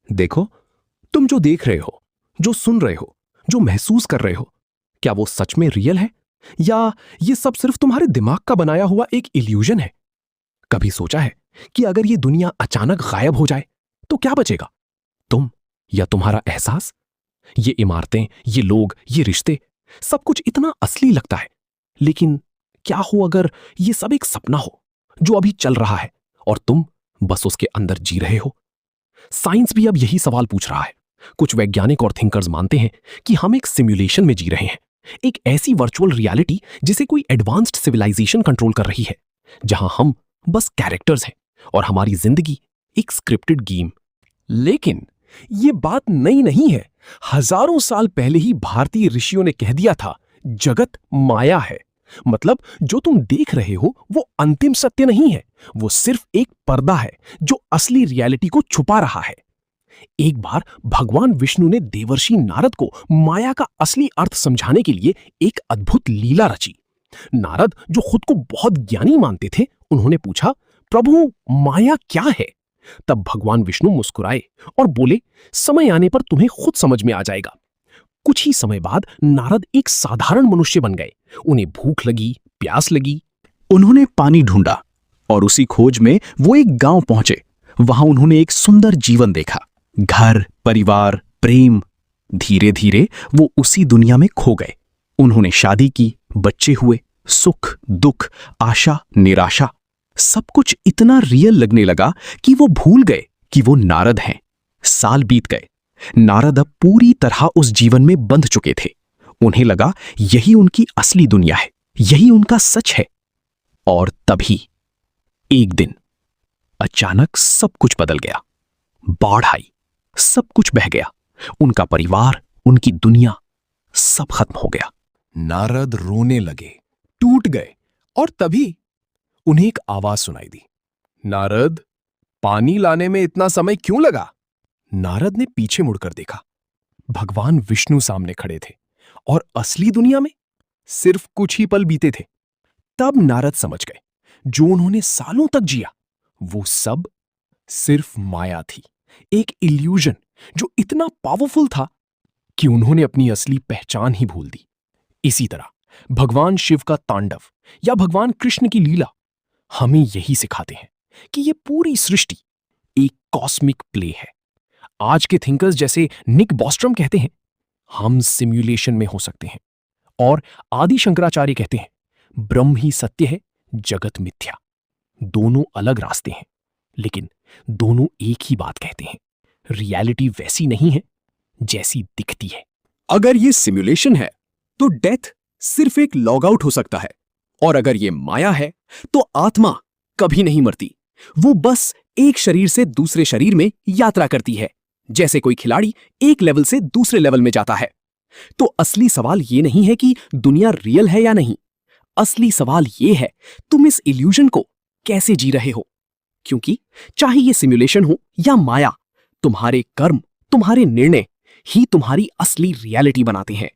देखो, तुम जो देख रहे हो, जो सुन रहे हो, जो महसूस कर रहे हो, क्या वो सच में रियल है या ये सब सिर्फ तुम्हारे दिमाग का बनाया हुआ एक इल्यूजन है? कभी सोचा है कि अगर ये दुनिया अचानक गायब हो जाए तो क्या बचेगा? तुम या तुम्हारा एहसास? ये इमारतें, ये लोग, ये रिश्ते, सब कुछ इतना असली लगता है, लेकिन क्या हो अगर ये सब एक सपना हो जो अभी चल रहा है और तुम बस उसके अंदर जी रहे हो? साइंस भी अब यही सवाल पूछ रहा है। कुछ वैज्ञानिक और थिंकर्स मानते हैं कि हम एक सिमुलेशन में जी रहे हैं, एक ऐसी वर्चुअल रियलिटी जिसे कोई एडवांस्ड सिविलाइजेशन कंट्रोल कर रही है, जहां हम बस कैरेक्टर्स हैं और हमारी जिंदगी एक स्क्रिप्टेड गेम। लेकिन ये बात नई नहीं है। हजारों साल पहले ही भारतीय ऋषियों ने कह दिया था, जगत माया है। मतलब जो तुम देख रहे हो वो अंतिम सत्य नहीं है, वो सिर्फ एक पर्दा है जो असली रियलिटी को छुपा रहा है। एक बार भगवान विष्णु ने देवर्षि नारद को माया का असली अर्थ समझाने के लिए एक अद्भुत लीला रची। नारद, जो खुद को बहुत ज्ञानी मानते थे, उन्होंने पूछा, प्रभु माया क्या है? तब भगवान विष्णु मुस्कुराए और बोले, समय आने पर तुम्हें खुद समझ में आ जाएगा। कुछ ही समय बाद नारद एक साधारण मनुष्य बन गए। उन्हें भूख लगी, प्यास लगी। उन्होंने पानी ढूंढा और उसी खोज में वो एक गांव पहुंचे। वहां उन्होंने एक सुंदर जीवन देखा, घर, परिवार, प्रेम। धीरे धीरे वो उसी दुनिया में खो गए। उन्होंने शादी की, बच्चे हुए, सुख, दुख, आशा, निराशा, सब कुछ इतना रियल लगने लगा कि वो भूल गए कि वो नारद हैं। साल बीत गए। नारद अब पूरी तरह उस जीवन में बंध चुके थे। उन्हें लगा यही उनकी असली दुनिया है, यही उनका सच है। और तभी एक दिन अचानक सब कुछ बदल गया। बाढ़ आई, सब कुछ बह गया। उनका परिवार, उनकी दुनिया, सब खत्म हो गया। नारद रोने लगे, टूट गए। और तभी उन्हें एक आवाज सुनाई दी, नारद, पानी लाने में इतना समय क्यों लगा? नारद ने पीछे मुड़कर देखा। भगवान विष्णु सामने खड़े थे और असली दुनिया में सिर्फ कुछ ही पल बीते थे। तब नारद समझ गए, जो उन्होंने सालों तक जिया वो सब सिर्फ माया थी, एक इल्यूजन जो इतना पावरफुल था कि उन्होंने अपनी असली पहचान ही भूल दी। इसी तरह भगवान शिव का तांडव या भगवान कृष्ण की लीला हमें यही सिखाते हैं कि ये पूरी सृष्टि एक कॉस्मिक प्ले है। आज के थिंकर्स जैसे निक बॉस्ट्रम कहते हैं, हम सिम्युलेशन में हो सकते हैं, और आदि शंकराचार्य कहते हैं, ब्रह्म ही सत्य है, जगत मिथ्या। दोनों अलग रास्ते हैं, लेकिन दोनों एक ही बात कहते हैं, रियलिटी वैसी नहीं है जैसी दिखती है। अगर ये सिमुलेशन है तो डेथ सिर्फ एक लॉग आउट हो सकता है, और अगर ये माया है तो आत्मा कभी नहीं मरती। वो बस एक शरीर से दूसरे शरीर में यात्रा करती है, जैसे कोई खिलाड़ी एक लेवल से दूसरे लेवल में जाता है। तो असली सवाल ये नहीं है कि दुनिया रियल है या नहीं। असली सवाल ये है, तुम इस इल्यूजन को कैसे जी रहे हो? क्योंकि चाहे ये सिमुलेशन हो या माया, तुम्हारे कर्म, तुम्हारे निर्णय ही तुम्हारी असली रियलिटी बनाते हैं।